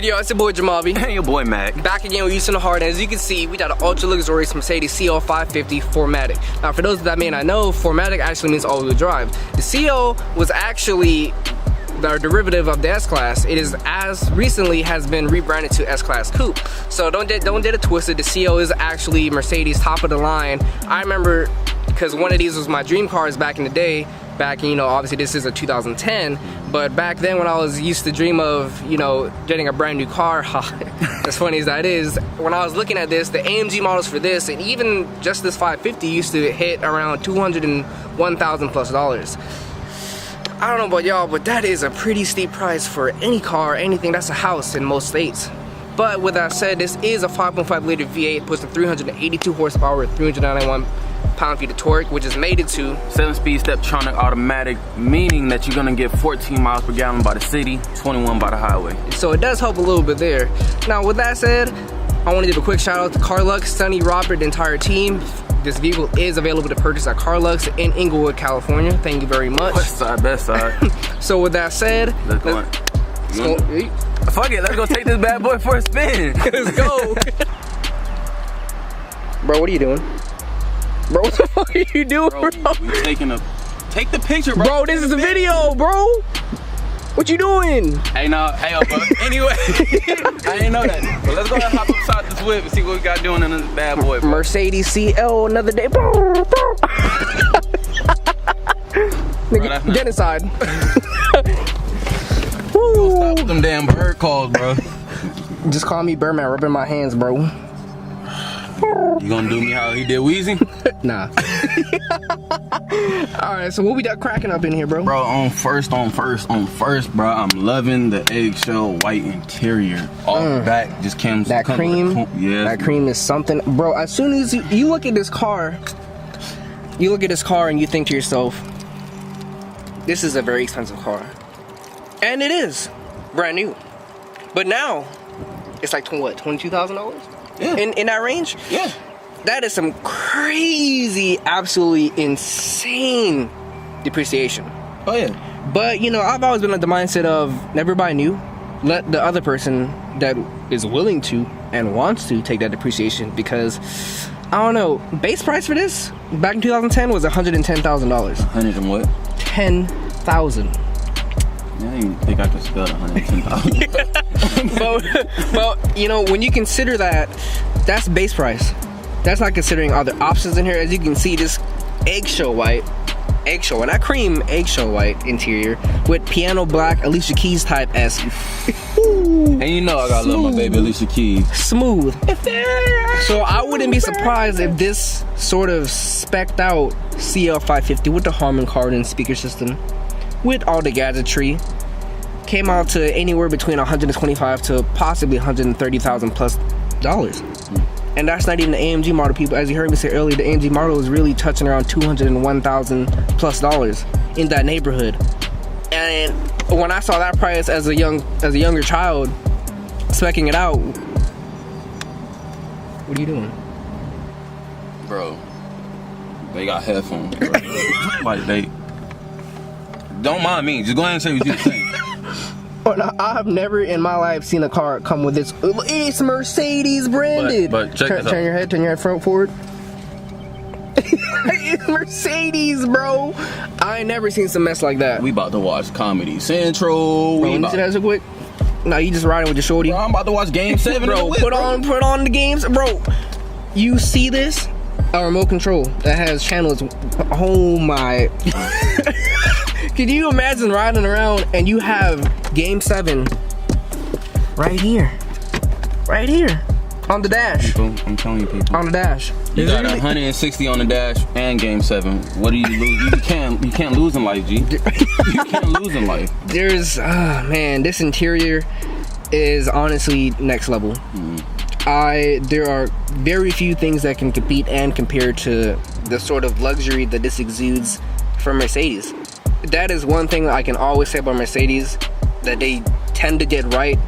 Yo, it's your boy Jeameave. And your boy Mac. Back again with ViewsFromTheHeart, and as you can see, we got an ultra luxurious Mercedes CL550 4MATIC. Now, for those that may not know, 4MATIC actually means all-wheel drive. The CL was actually the derivative of the S-Class. It is as recently has been rebranded to S-Class Coupe. So don't get it twisted. The CL is actually Mercedes top of the line. I remember because one of these was my dream cars back in the day. Back, you know, obviously this is a 2010, but back then when I was used to dream of, you know, getting a brand new car, as funny as that is, when I was looking at this, the AMG models for this, and even just this 550 used to hit around $201,000 plus. I don't know about y'all, but that is a pretty steep price for any car, anything that's a house in most states. But with that said, this is a 5.5 liter V8, puts in 382 horsepower with 391 pound-feet of torque, which is mated to 7-speed Steptronic automatic, meaning that you're gonna get 14 miles per gallon by the city, 21 by the highway. So it does help a little bit there. Now with that said, I want to give a quick shout out to Carlux, Sunny, Robert, the entire team. This vehicle is available to purchase at Carlux in Inglewood, California. Thank you very much. West side, best side. So with that said, fuck it, let's go take this bad boy for a spin. Let's go. Bro, what are you doing? Bro, what the fuck are you doing, bro? We taking take the picture, bro. Bro, this is a video, bro. What you doing? Hey, but anyway, I didn't know that. But let's go ahead and hop upside this whip and see what we got doing in this bad boy, bro. Mercedes CL, another day. Nigga, get inside. Woo. Stop with them damn bird calls, bro. Just call me Birdman, rubbing my hands, bro. You gonna do me how he did Weezy? Nah. Alright, so what we got cracking up in here, bro? Bro, on first, bro, I'm loving the eggshell white interior. All the back just came. That cream, yeah. That cream is something. Bro, as soon as you look at this car, and you think to yourself, this is a very expensive car. And it is. Brand new. But now, it's like, what, $22,000? Yeah. In that range? Yeah. That is some crazy, absolutely insane depreciation. Oh yeah. But you know, I've always been of the mindset of never buy new. Let the other person that is willing to and wants to take that depreciation, because I don't know, base price for this back in 2010 was $110,000. 100 and what? 10,000. I didn't even think I could spell 110,000. But you know, when you consider that, that's base price. That's not considering other options in here. As you can see, this eggshell white, and that cream eggshell white interior with piano black Alicia Keys type esque. And you know I gotta love my baby Alicia Keys. Smooth. So I wouldn't be surprised if this sort of specced out CL550 with the Harman Kardon speaker system, with all the gadgetry, came out to anywhere between $125,000 to possibly $130,000 plus. And that's not even the AMG model, people. As you heard me say earlier, the AMG model is really touching around $201,000 plus in that neighborhood. And when I saw that price as a younger child, speccing it out, what are you doing? Bro, they got headphones, bro. Like they don't mind me. Just go ahead and say what you're saying. I've never in my life seen a car come with this. It's Mercedes branded. But check this out. Turn your head front forward. It's Mercedes, bro. I ain't never seen some mess like that. We about to watch Comedy Central. Bro, let me see that real quick. Nah, you just riding with your shorty. Bro, I'm about to watch Game 7. Bro, put on the games, bro. You see this? A remote control that has channels. Oh my. Can you imagine riding around and you have Game 7 right here on the dash? People, I'm telling you, people. On the dash. You got 160 on the dash and Game 7. What do you lose? You can't lose in life, G. You can't lose in life. There's, man, this interior is honestly next level. There are very few things that can compete and compare to the sort of luxury that this exudes from Mercedes. That is one thing I can always say about Mercedes, that they tend to get right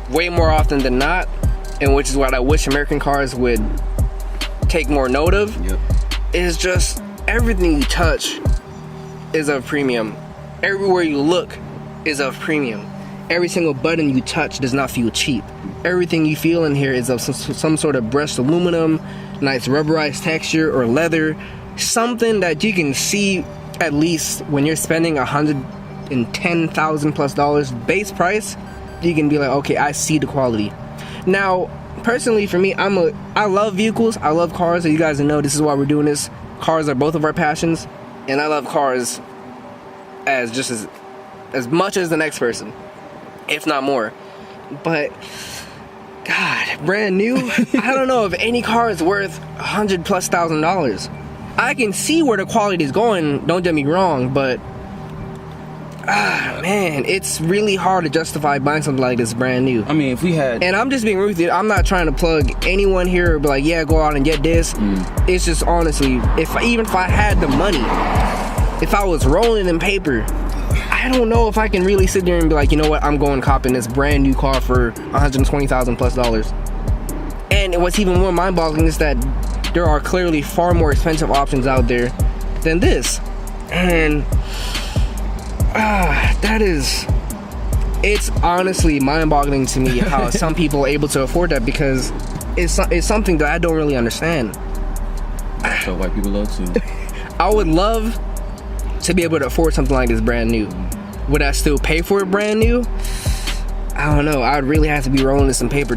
way more often than not, and which is what I wish American cars would take more note of. Yep. Is just everything you touch is of premium. Everywhere you look is of premium. every single button you touch does not feel cheap. Everything you feel in here is of some sort of brushed aluminum, nice rubberized texture or leather, something that you can see at least when you're spending $110,000 plus base price. You can be like, okay, I see the quality. Now, personally for me, I love vehicles, I love cars. So you guys know this is why we're doing this. Cars are both of our passions, and I love cars as much as the next person, if not more. But God, brand new, I don't know if any car is worth $100,000 plus. I can see where the quality is going, don't get me wrong, but man, it's really hard to justify buying something like this brand new. I mean, if we had, and I'm just being rude with you, I'm not trying to plug anyone here or be like, yeah, go out and get this. It's just honestly, even if I had the money, if I was rolling in paper, I don't know if I can really sit there and be like, you know what, I'm going copping this brand new car for $120,000 plus. And what's even more mind-boggling is that there are clearly far more expensive options out there than this. And it's honestly mind-boggling to me how some people are able to afford that, because it's something that I don't really understand. So white people love too. I would love to be able to afford something like this brand new. Would I still pay for it brand new? I don't know. I'd really have to be rolling in some paper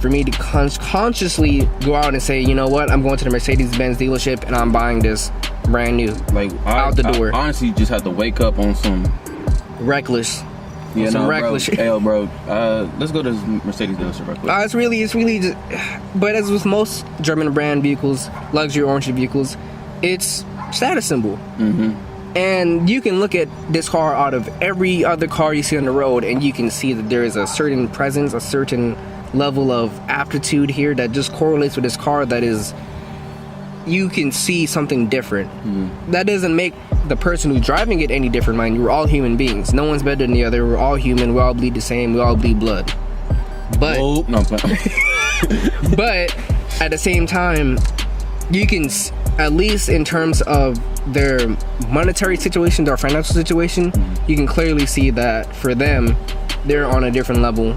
for me to consciously go out and say, you know what, I'm going to the Mercedes-Benz dealership and I'm buying this brand new, like out the door. I honestly just had to wake up on some reckless. Yeah, some no, reckless. Bro, let's go to this Mercedes dealership real quick. It's really just, but as with most German brand vehicles, luxury oriented vehicles, it's status symbol. And you can look at this car out of every other car you see on the road, and you can see that there is a certain presence, a certain level of aptitude here that just correlates with this car. That is, you can see something different. That doesn't make the person who's driving it any different, mind you. We're all human beings. No one's better than the other. We're all human. We all bleed the same. We all bleed blood. But but at the same time, you can, at least in terms of their monetary situation, their financial situation, you can clearly see that for them, they're on a different level.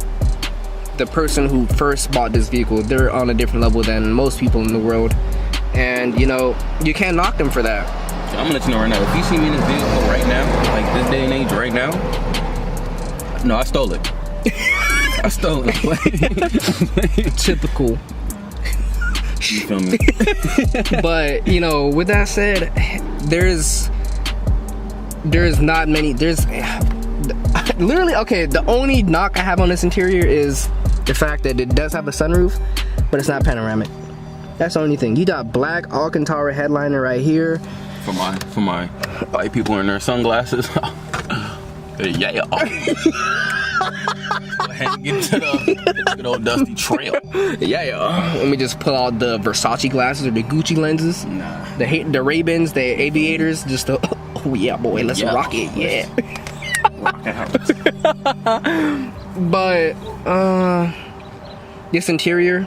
The person who first bought this vehicle, they're on a different level than most people in the world. And you know, you can't knock them for that. I'm gonna let you know right now, if you see me in this vehicle right now, like this day and age right now, no, I stole it. I stole it. Typical. You feel me? But you know, with that said, there's not many, literally, okay, the only knock I have on this interior is the fact that it does have a sunroof, but it's not panoramic. That's the only thing. You got black Alcantara headliner right here. For my white people in their sunglasses. Yeah. Go ahead and get to the good old dusty trail. Yeah. Let me just pull out the Versace glasses or the Gucci lenses. Nah. The Ray-Bans, the aviators, just the, oh yeah, boy, let's rock it, yeah. Rock the house. But this interior,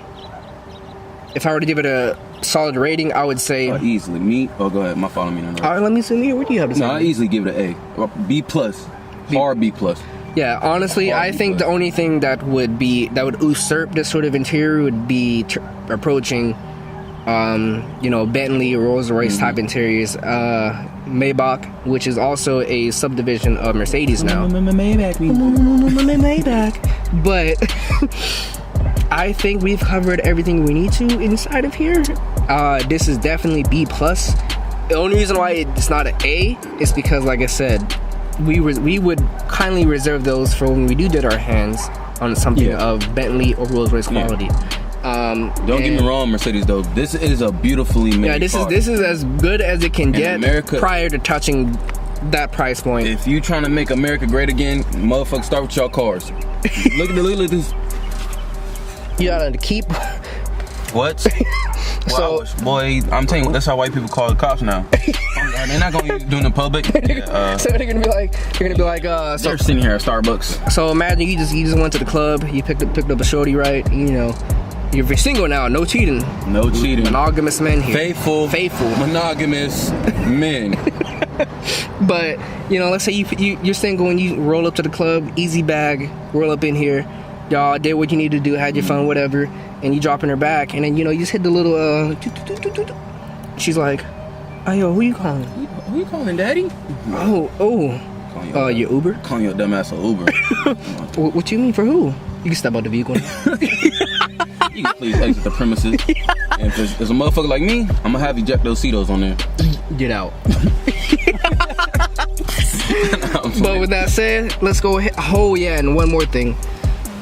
if I were to give it a solid rating, I would say easily me. Oh, go ahead. My follow me. All right, let me see here. What do you have to say? No, I easily give it an A, B plus, or B plus. Yeah, honestly, I think the only thing that would usurp this sort of interior would be approaching, you know, Bentley or Rolls-Royce type interiors. Maybach, which is also a subdivision of Mercedes now. Maybach. But I think we've covered everything we need to inside of here. This is definitely B plus. The only reason why it's not an A is because, like I said, we would kindly reserve those for when we do get our hands on something of Bentley or Rolls-Royce quality. Don't get me wrong, Mercedes though. This is a beautifully made car. This is as good as it can get America, prior to touching that price point. If you trying to make America great again, motherfucker, start with y'all cars. look at this. You gotta keep. What? Well, boy, I'm telling you, that's how white people call the cops now. They're not gonna do it in public. So they're gonna be like, they're sitting here at Starbucks. So imagine you just went to the club, you picked up a shorty, right? You know, you're single now, no cheating. No cheating. Monogamous men here. Faithful. Monogamous men. But you know, let's say you're single and you roll up to the club, easy bag, roll up in here, y'all did what you need to do, had your fun, whatever, and you drop in her back, and then you know you just hit the little she's like, oh yo, who you calling? Who you calling, daddy? Your Uber? Calling your dumb ass an Uber. What you mean, for who? You can step out the vehicle. You can please exit the premises. And if there's a motherfucker like me, I'm gonna have you jack those Cetos on there. Get out. But with that said, let's go ahead. Oh yeah, and one more thing.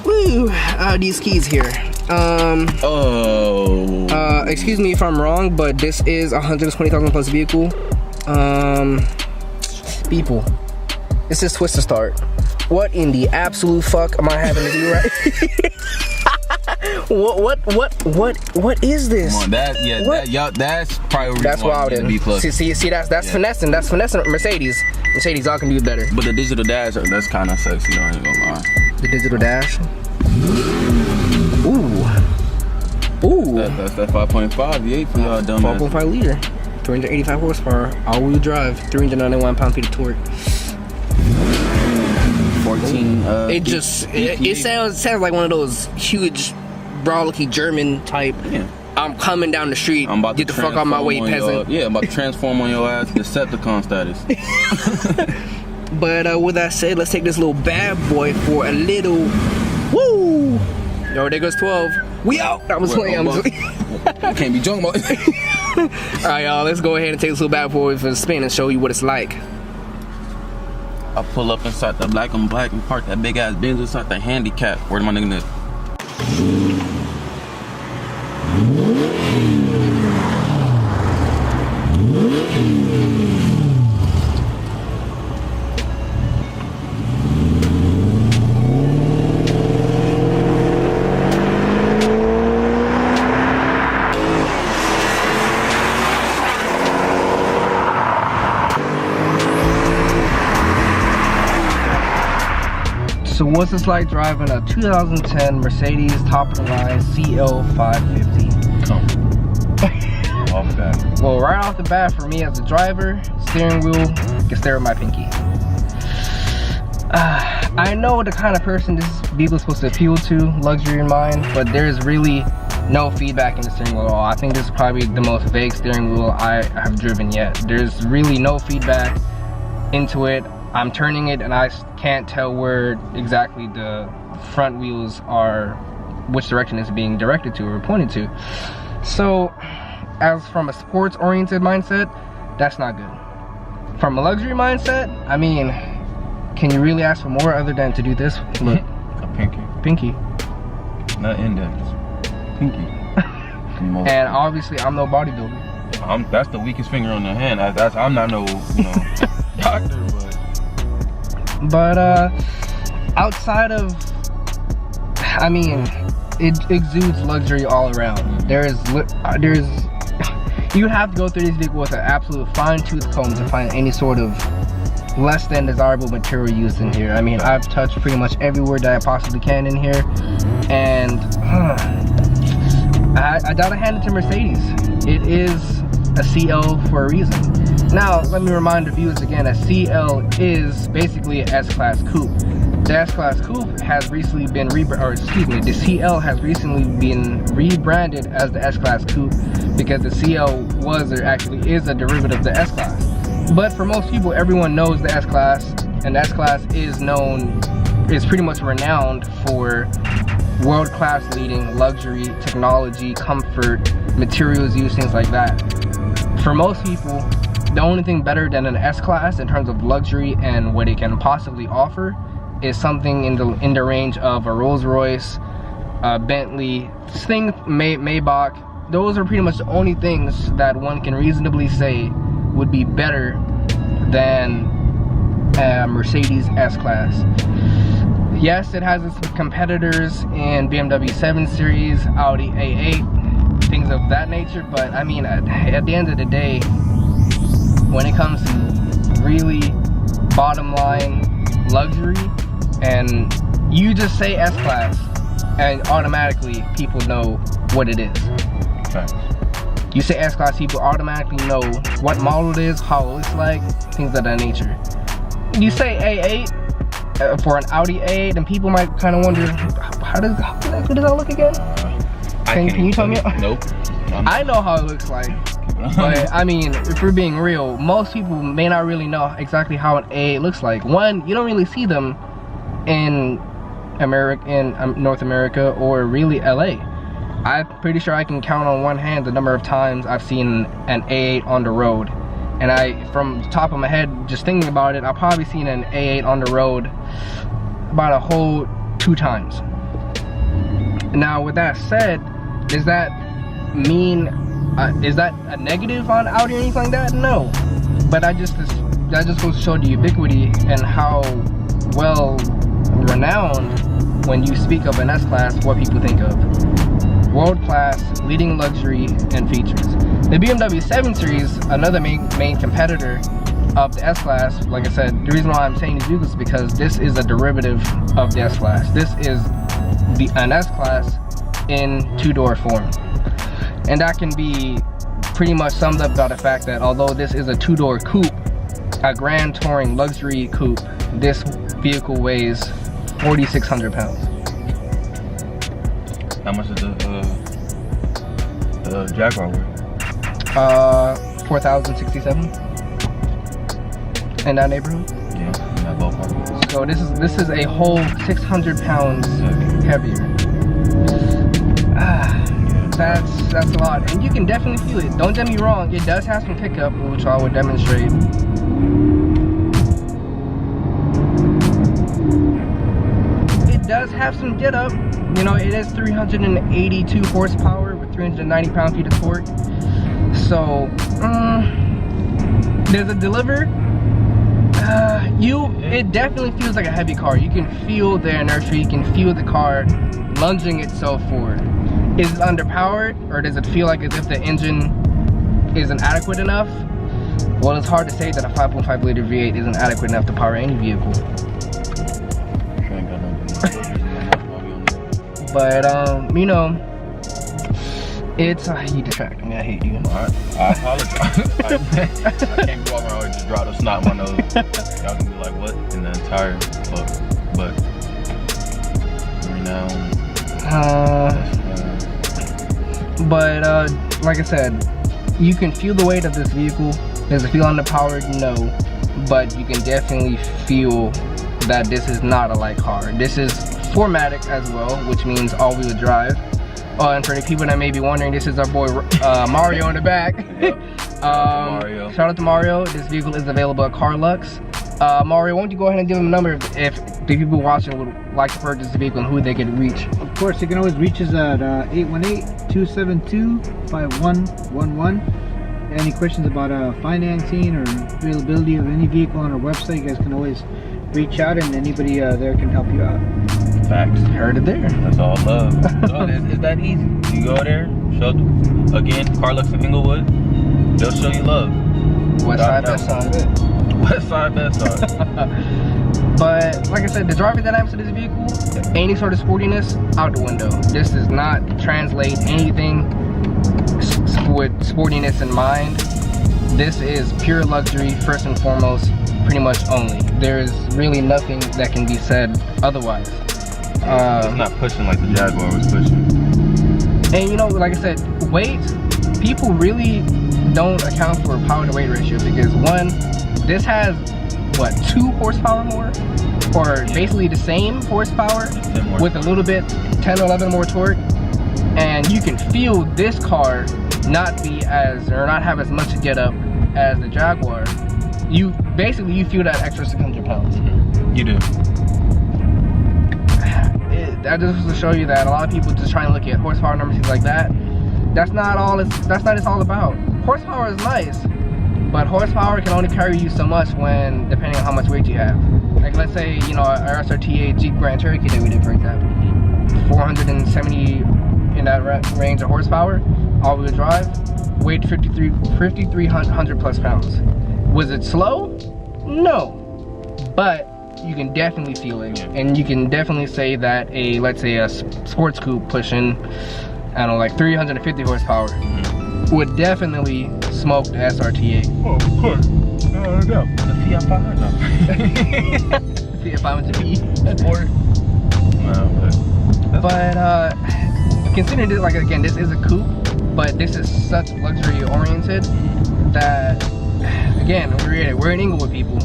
Woo! These keys here. Excuse me if I'm wrong, but this is 120,000 plus vehicle. People, this is twist to start. What in the absolute fuck am I having to do right? What is this? Come on, that's probably that's wild. B+. See, that's finessing. That's finessing. Mercedes, y'all can do better. But the digital dash, that's kind of sexy. I ain't gonna lie. The digital dash. Ooh. That's that 5.5 V8 for y'all dumb. 4.5 liter, 385 horsepower, all-wheel drive, 391 pound-feet of torque. 14. It sounds like one of those huge, brolicky German type. Yeah. I'm coming down the street. I'm about get to the fuck out my way, peasant. I'm about to transform on your ass, Decepticon status. But with that said, let's take this little bad boy for a little. Woo! Yo, there goes 12. We out. I was playing. Can't be joking about it. All right, y'all. Let's go ahead and take this little bad boy for a spin and show you what it's like. I pull up inside the black and park that big ass Benz inside the handicap. Where's my nigga? So what's this like driving a 2010 Mercedes top of the line CL550? Off that. Well, right off the bat for me as a driver, steering wheel can stare at my pinky. I know the kind of person this vehicle is supposed to appeal to, luxury in mind, but there's really no feedback in the steering wheel at all. I think this is probably the most vague steering wheel I have driven yet. There's really no feedback into it. I'm turning it and I can't tell where exactly the front wheels are, which direction it's being directed to or pointed to. So, as from a sports oriented mindset, that's not good. From a luxury mindset, I mean, can you really ask for more other than to do this? Look. A pinky. Not index. Pinky. And obviously, I'm no bodybuilder. That's the weakest finger on the hand. I'm not no, doctor, but outside of, I mean, it exudes luxury all around. There's you have to go through this vehicle with an absolute fine-tooth comb to find any sort of less than desirable material used in here. I mean, I've touched pretty much everywhere that I possibly can in here, and I gotta hand it to Mercedes. It is a CL for a reason. Now, let me remind the viewers again that CL is basically an S-Class coupe. The S-Class coupe has recently been the CL has recently been rebranded as the S-Class coupe because the CL was or actually is a derivative of the S-Class. But for most people, everyone knows the S-Class, and the S-Class is pretty much renowned for world-class leading luxury, technology, comfort, materials used, things like that. For most people, the only thing better than an S-Class in terms of luxury and what it can possibly offer is something in the range of a Rolls-Royce, Bentley, Maybach. Those are pretty much the only things that one can reasonably say would be better than a Mercedes S-Class. Yes, it has its competitors in BMW 7 Series, Audi A8, things of that nature, but I mean, at the end of the day, when it comes to really bottom line luxury, and you just say S-Class and automatically people know what it is. Facts. You say S-Class, people automatically know what model it is, how it looks like, things of that nature. You say A8 for an Audi A8, and people might kind of wonder, how does that look again? Can you tell me? Nope. I know how it looks like. But I mean, if we're being real, most people may not really know exactly how an A8 looks like. One, you don't really see them in North America or really LA. I'm pretty sure I can count on one hand the number of times I've seen an A8 on the road. And from the top of my head, just thinking about it, I've probably seen an A8 on the road about a whole 2 times. Now, with that said, does that mean, is that a negative on Audi or anything like that? No. But that just goes to show the ubiquity and how well renowned when you speak of an S-Class, what people think of. World class, leading luxury and features. The BMW 7 Series, another main competitor of the S-Class, like I said, the reason why I'm saying these vehicles is because this is a derivative of the S-Class. This is an S-Class in 2-door form. And that can be pretty much summed up by the fact that although this is a 2-door coupe, a Grand Touring luxury coupe, this vehicle weighs 4,600 pounds. How much is the Jaguar worth? 4,067 in that neighborhood. Yeah, in that ballpark. So this is a whole 600 pounds heavier. That's a lot, and you can definitely feel it. Don't get me wrong, it does have some pickup, which I would demonstrate. It does have some get up. You know, it is 382 horsepower with 390 pound-feet of torque. So, does it deliver? It definitely feels like a heavy car. You can feel the inertia, you can feel the car lunging itself forward. Is it underpowered, or does it feel like as if the engine isn't adequate enough? Well, it's hard to say that a 5.5 liter V8 isn't adequate enough to power any vehicle. But you know, it's you distract me. I hate you. I apologize. I can't go over and just drop the snot in my nose. Y'all can be like, what in the entire book? But renowned. Like I said, you can feel the weight of this vehicle. Does it feel underpowered? No, but you can definitely feel that this is not a light car. This is 4MATIC as well, which means all-wheel drive. And for the people that may be wondering, this is our boy Mario in the back. Yep. Shout out to Mario. This vehicle is available at Carlux. Mario, why don't you go ahead and give them a number if the people watching would like to purchase the vehicle and who they could reach. Of course, you can always reach us at 818-272-5111. Any questions about financing or availability of any vehicle on our website, you guys can always reach out and anybody there can help you out. Facts. Heard it there. That's all love. So it's that easy. You go there, show again, Carlux and Inglewood, they'll show you love. West side, best side. West side, best side. But like I said, the driving dynamics of this vehicle, any sort of sportiness, out the window. This does not translate anything with sportiness in mind. This is pure luxury, first and foremost, pretty much only. There's really nothing that can be said otherwise. It's not pushing like the Jaguar was pushing. And you know, like I said, weight, people really don't account for power to weight ratio because one, this has what, 2 horsepower more? Or basically the same horsepower with a little bit, 10 or 11 more torque. And you can feel this car not have as much get up as the Jaguar. You feel that extra 600 pounds. You do. That just to show you that a lot of people just try and look at horsepower numbers, things like that. That's not it's all about. Horsepower is nice, but horsepower can only carry you so much when depending on how much weight you have. Like let's say, you know, our SRT8 Jeep Grand Cherokee that we did, for example, 470 in that range of horsepower, all-wheel drive, weighed 5,300 plus pounds. Was it slow? No, but you can definitely feel it, and you can definitely say that let's say a sports coupe pushing, I don't know, like 350 horsepower would definitely smoke the SRT8. Oh, of course. No. The Fiat 500. Fiat 500P. Sport. But considering this, like again, this is a coupe, but this is such luxury oriented that, again, we're in Inglewood, people.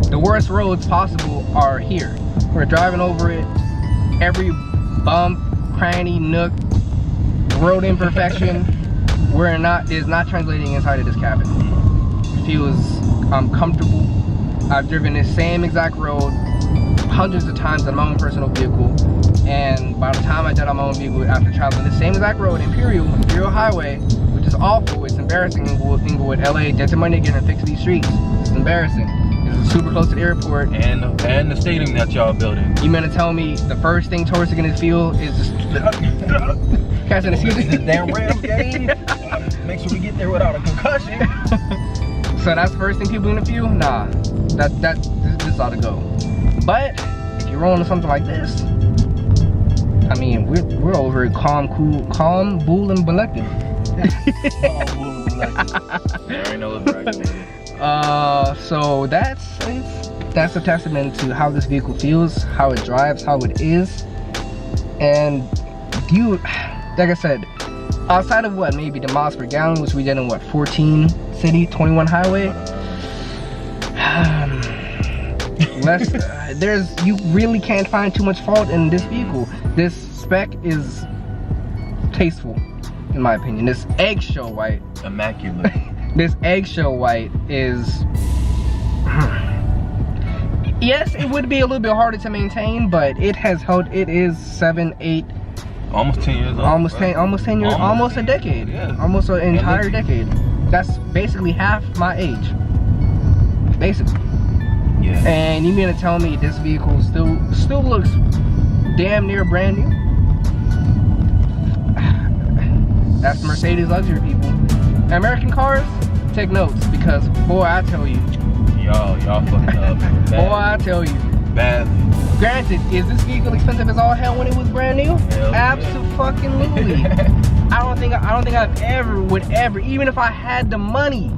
The worst roads possible are here. We're driving over it. Every bump, cranny, nook, road imperfection, is not translating inside of this cabin. It feels comfortable. I've driven this same exact road hundreds of times on my own personal vehicle, and by the time I did on my own vehicle, after traveling the same exact road, Imperial Highway, which is awful, it's embarrassing. Inglewood, LA, get the money getting to fix these streets. It's embarrassing. It's super close to the airport. And the stadium that y'all building. You meant to tell me the first thing tourists are gonna feel is just catching the season. This damn Rams game. Make sure we get there without a concussion. So that's the first thing people are gonna feel? Nah, this ought to go. But if you're rolling something like this, I mean, we're over it calm, cool, cool, and collected. So that's a testament to how this vehicle feels, how it drives, how it is. And you, like I said, outside of what, maybe the miles per gallon, which we did in what, 14 city, 21 highway, you really can't find too much fault in this vehicle. This spec is tasteful, in my opinion. This eggshell white, immaculate. This eggshell white is, yes, it would be a little bit harder to maintain, but it has held. It is 7, 8, almost 10 years old. Almost 10 years, almost a decade. Yeah. Almost an entire decade. That's basically half my age. Basically. Yeah. And you mean to tell me this vehicle still looks damn near brand new? That's Mercedes luxury, people. American cars, take notes, because boy, I tell you. Y'all fucking up. Boy, I tell you. Badly. Granted, is this vehicle expensive as all hell when it was brand new? Absolutely. I don't think I've ever, even if I had the money,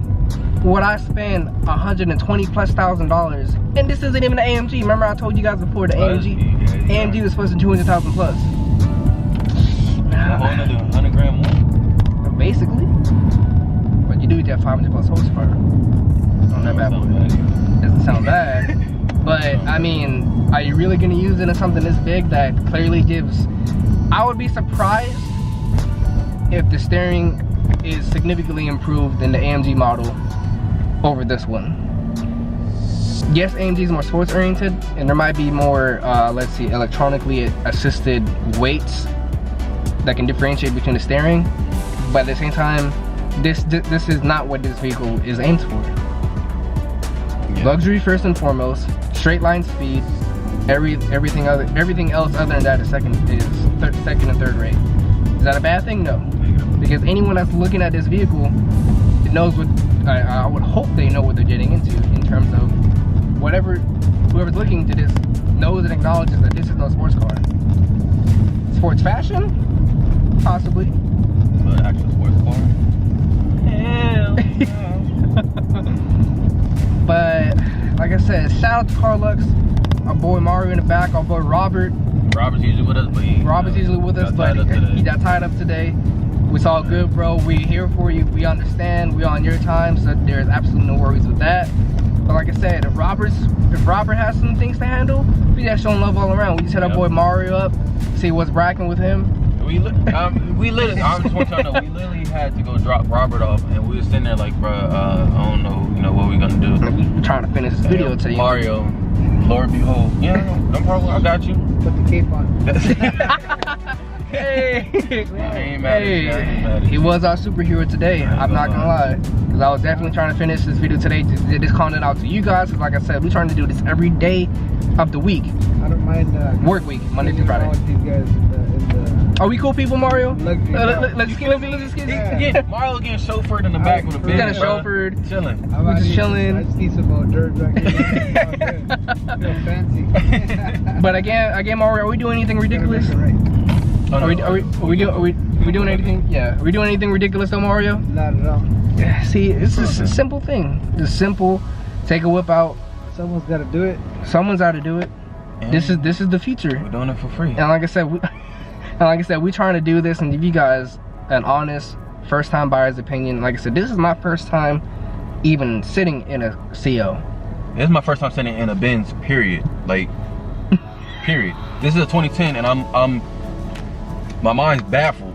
would I spend $120,000+? And this isn't even an AMG. Remember I told you guys before, the AMG AMG was supposed to 200,000 plus. A whole another 100 grand more. Basically. But you do get 500 plus horsepower. Not that bad. Doesn't sound bad. But I mean, are you really gonna use it in something this big that clearly gives? I would be surprised if the steering is significantly improved in the AMG model over this one. Yes, AMG is more sports oriented, and there might be more, let's see, electronically assisted weights that can differentiate between the steering. But at the same time, this is not what this vehicle is aimed for. Yeah. Luxury first and foremost, straight line speed. Everything else other than that is second and third rate. Is that a bad thing? No, because anyone that's looking at this vehicle, it knows what I would hope they know what they're getting into in terms of whoever's looking into this knows and acknowledges that this is no sports car. Sports fashion, possibly. But actual sports car? Hell no. But like I said, shout out to Carlux, our boy Mario in the back, our boy Robert. Robert's usually with us, but he got tied up today. It's all good, bro. We're here for you. We understand. We're on your time, so there's absolutely no worries with that. But like I said, if Robert has some things to handle, we just showing love all around. We just hit our boy Mario up, see what's bracking with him. We literally, I just want y'all to know, we literally had to go drop Robert off, and we were sitting there like, bro, I don't know, what we gonna do. We're trying to finish this video today. Mario, Lord behold. Yeah, no problem. I got you. Put the cape on. Hey, I ain't mad at you. He was our superhero today. I'm not gonna lie, because I was definitely trying to finish this video today to get this content out to you guys. Because like I said, we're trying to do this every day of the week. I don't mind work week, Monday through Friday. These guys in the Are we cool people, Mario? Let's get Mario getting chauffeured in the back with a big. We're getting chauffeured. Chilling. We're just chilling. I just need some more dirt back here. Feel fancy. But again, Mario, are we doing anything ridiculous? Right. Are we We doing anything? Yeah. We doing anything ridiculous though, Mario? Not at all. Yeah. See, it's just a simple thing. Just simple. Take a whip out. Someone's got to do it. Someone's got to do it. And this is the future. We're doing it for free. And like I said, we trying to do this and give you guys an honest first time buyer's opinion. Like I said, this is my first time even sitting in a CO. This is my first time sitting in a Benz, period. Like, period. This is a 2010 and I'm my mind's baffled.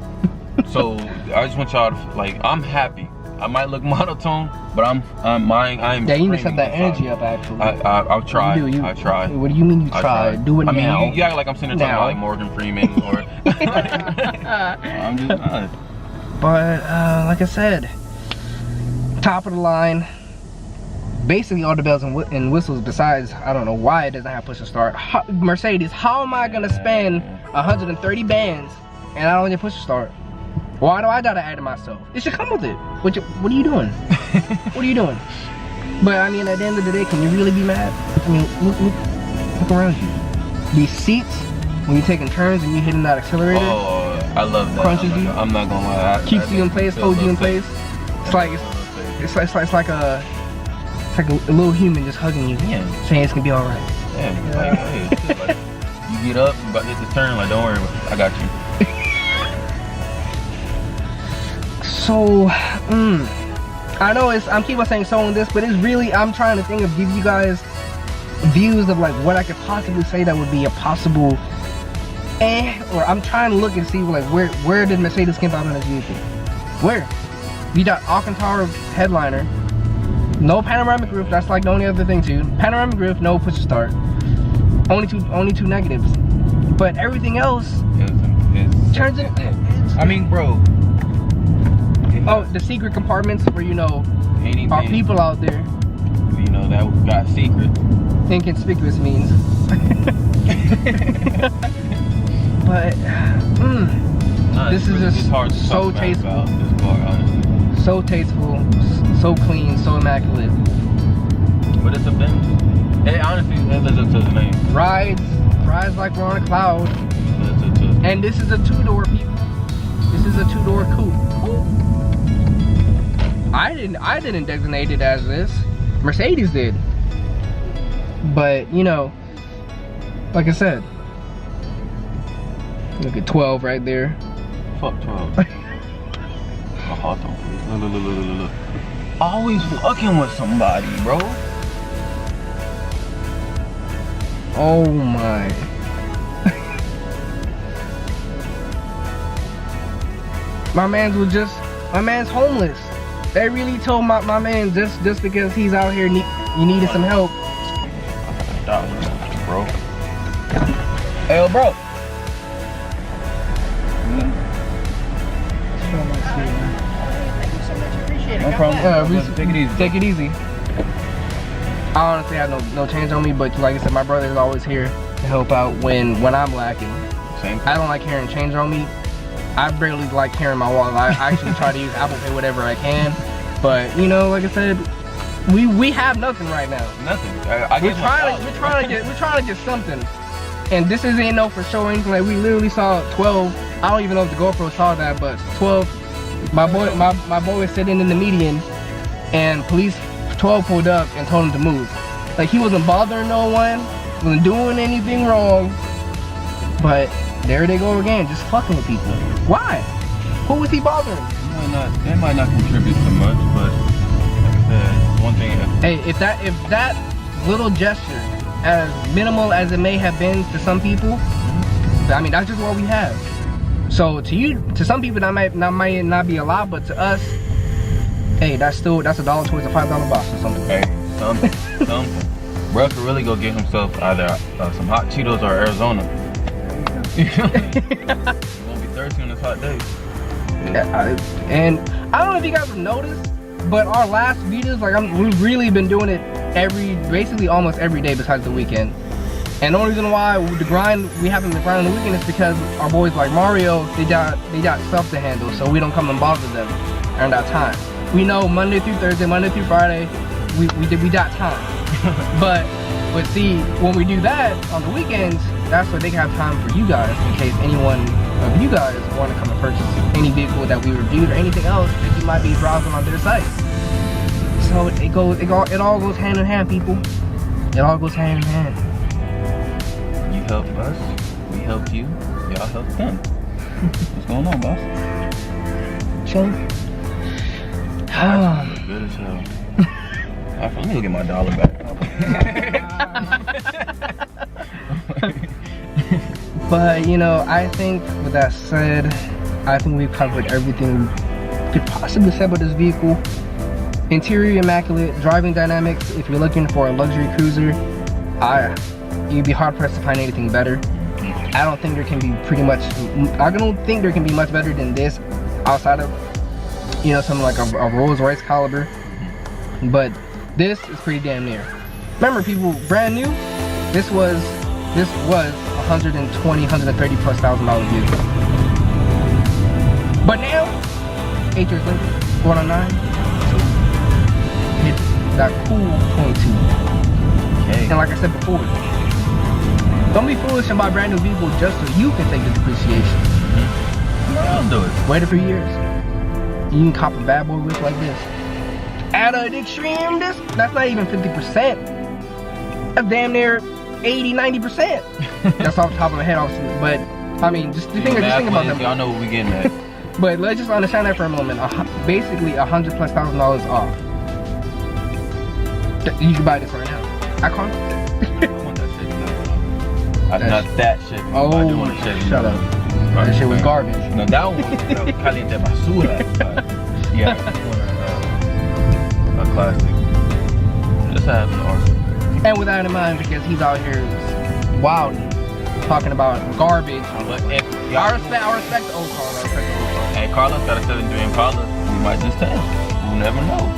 So I just want y'all to, like, I'm happy. I might look monotone, but I'm yeah, you need to set that energy up actually. I'll try. I try. What do you mean you try? Do it now. I mean, you act like I'm sitting there talking about like Morgan Freeman or I'm just not. But like I said, top of the line, basically all the bells and whistles besides, I don't know why it doesn't have push to start. Mercedes, how am I gonna spend 130 bands and I don't get push to start? Why do I gotta add it myself? It should come with it. What are you doing? What are you doing? But I mean, at the end of the day, can you really be mad? I mean, look around you. These seats, when you're taking turns and you're hitting that accelerator. Oh, I love that. Crunches you. I'm not gonna lie. Keeps you in place, holds you in place. It's like a little human just hugging you, saying it's gonna be all right. Yeah. Like, hey, it's just like, you get up, you about to hit this turn, like, don't worry, I got you. So, I know I'm keep on saying so on this, but it's really, I'm trying to think of give you guys views of like what I could possibly say that would be a possible or I'm trying to look and see like where did Mercedes camp out on this vehicle? Where? We got Alcantara headliner, no panoramic roof, that's like the only other thing too. Panoramic roof, no push to start. Only two negatives. But everything else turns it. I mean, bro. Oh, the secret compartments where, you know, our people out there. You know, that got secret. Inconspicuous means. But, this is just so tasteful. So tasteful, so clean, so immaculate. But it's a Benz. Hey, honestly, it lives up to the name. Rides like we're on a cloud. And this is a two-door, people. This is a two-door coupe. I didn't designate it as this. Mercedes did. But, you know, like I said, look at 12 right there. Fuck 12. Oh, hold on. Look. Always fucking with somebody, bro. Oh my. My man's homeless. They really told my man just because he's out here you needed some help. Bro. Hey, bro. No problem. Take it easy. Take it easy. I honestly have no change on me, but like I said, my brother is always here to help out when I'm lacking. Same. I don't like carrying change on me. I barely like carrying my wallet. I actually try to use Apple Pay whatever I can. But you know, like I said, we have nothing right now. Nothing. We're trying to get something. And this isn't no for sure anything. Like we literally saw 12. I don't even know if the GoPro saw that, but 12. My boy was sitting in the median, and police 12 pulled up and told him to move. Like he wasn't bothering no one, wasn't doing anything wrong. But there they go again, just fucking with people. Why? Who was he bothering? They might not contribute so much, but like I said, one thing. Hey, if that little gesture, as minimal as it may have been to some people, I mean that's just what we have. So to some people that might not be a lot, but to us, hey, that's $1 towards a $5 box or something. Hey, something. Bro could really go get himself either some hot Cheetos or Arizona. You won't be thirsty on this hot day. Yeah, and I don't know if you guys have noticed, but our last videos, like we've really been doing it basically almost every day besides the weekend. And the only reason why we haven't been grinding on the weekend is because our boys like Mario, they got stuff to handle, so we don't come and bother them around that time. We know Monday through Thursday, Monday through Friday, we got time. but see, when we do that on the weekends, that's where they can have time for you guys in case anyone if you guys want to come and purchase any vehicle that we reviewed or anything else that you might be browsing on their site. So it all goes hand in hand, people. It all goes hand in hand. You helped us, we helped you, y'all helped them. What's going on, boss? Chilling. Good as hell. Let me go get my $1 back. But you know, I think with that said, I think we've covered everything we could possibly say about this vehicle. Interior immaculate, driving dynamics. If you're looking for a luxury cruiser, you'd be hard pressed to find anything better. I don't think there can be much better than this outside of, you know, something like a Rolls Royce caliber. But this is pretty damn near. Remember, people, brand new, this was 120, 130 plus $1,000 vehicle. But now, 8 years later, going on 9, it's that cool 22. Okay. And like I said before, don't be foolish and buy brand new vehicle just so you can take the depreciation. I'll do it. Wait a few years. You can cop a bad boy whip like this. At an extreme, that's not even 50%. That's damn near 80, 90%. That's off the top of my head, obviously. But I mean, just think about that. Y'all know what we getting at. But let's just understand that for a moment. Basically, $100 plus $1,000 off. You can buy this right now. I can't. I want that shit. Not that shit. Oh, I do want a Chevy. Shut up. That shit was garbage. No, that one was caliente basura. Yeah, a classic. Just have an arsenal. And with that in mind, because he's out here wild talking about garbage. But if I respect the old car. Hey, Carlos got a 73 Impala. We might just test. We'll never know.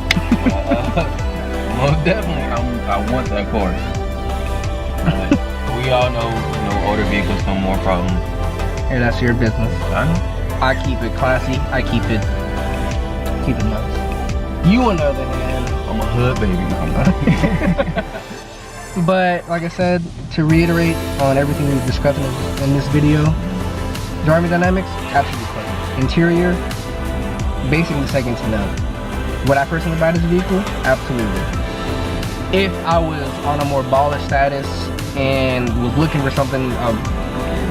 Most definitely, I want that car. We all know, older vehicles come more problems. Hey, that's your business. I know. I keep it classy. I keep it nice. You, on the other hand, I'm a hood baby. But like I said, to reiterate on everything we've discussed in this video, driving dynamics, absolutely perfect. Interior, basically second to none. Would I personally buy this vehicle? Absolutely. If I was on a more baller status and was looking for something,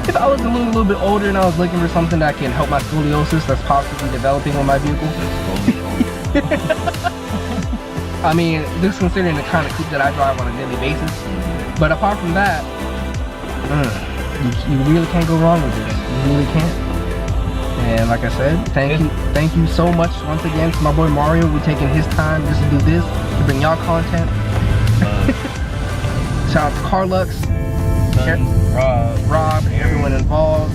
if I was a little bit older and I was looking for something that can help my scoliosis that's possibly developing on my vehicle. I mean, just considering the kind of coupe that I drive on a daily basis. But apart from that, you really can't go wrong with this. You really can't. And like I said, thank you so much once again to my boy Mario. We're taking his time just to do this, to bring y'all content. Shout out to Carlux, Rob, everyone involved.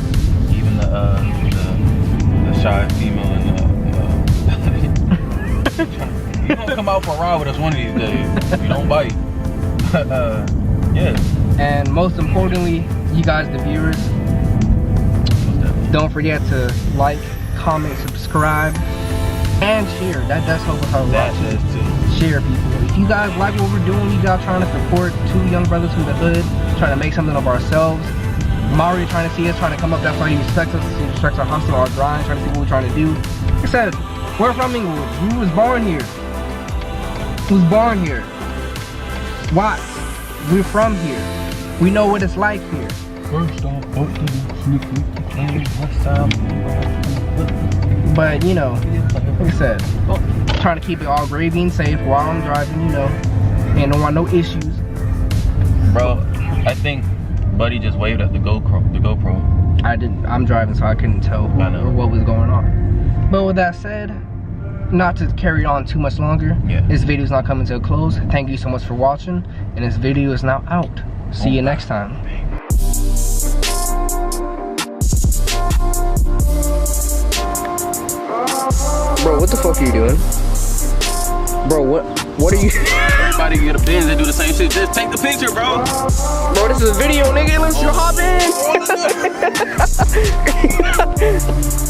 Even the shy female in you don't come out for a ride with us one of these days. You don't bite. Yeah. And most importantly, you guys, the viewers, don't forget to like, comment, subscribe, and share. That does help us out a lot too. Share, people. If you guys like what we're doing, you guys trying to support two young brothers from the hood, trying to make something of ourselves. Mario trying to see us, trying to come up. That's why he respects us. He respects our hustle, our grind, trying to see what we're trying to do. Like I said, we're from England. We was born here. What? We're from here. We know what it's like here. But you know, like I said, trying to keep it all gravy and safe while I'm driving, and don't want no issues. Bro, I think Buddy just waved at the GoPro. I'm driving, so I couldn't tell or what was going on. But with that said, not to carry on too much longer, this video is not coming to a close. Thank you so much for watching, and this video is now out. See you next time. Bro, what the fuck are you doing? Bro, what are you? Everybody get a Benz and do the same shit. Just take the picture, bro. Bro, this is a video, nigga. Let's hop in.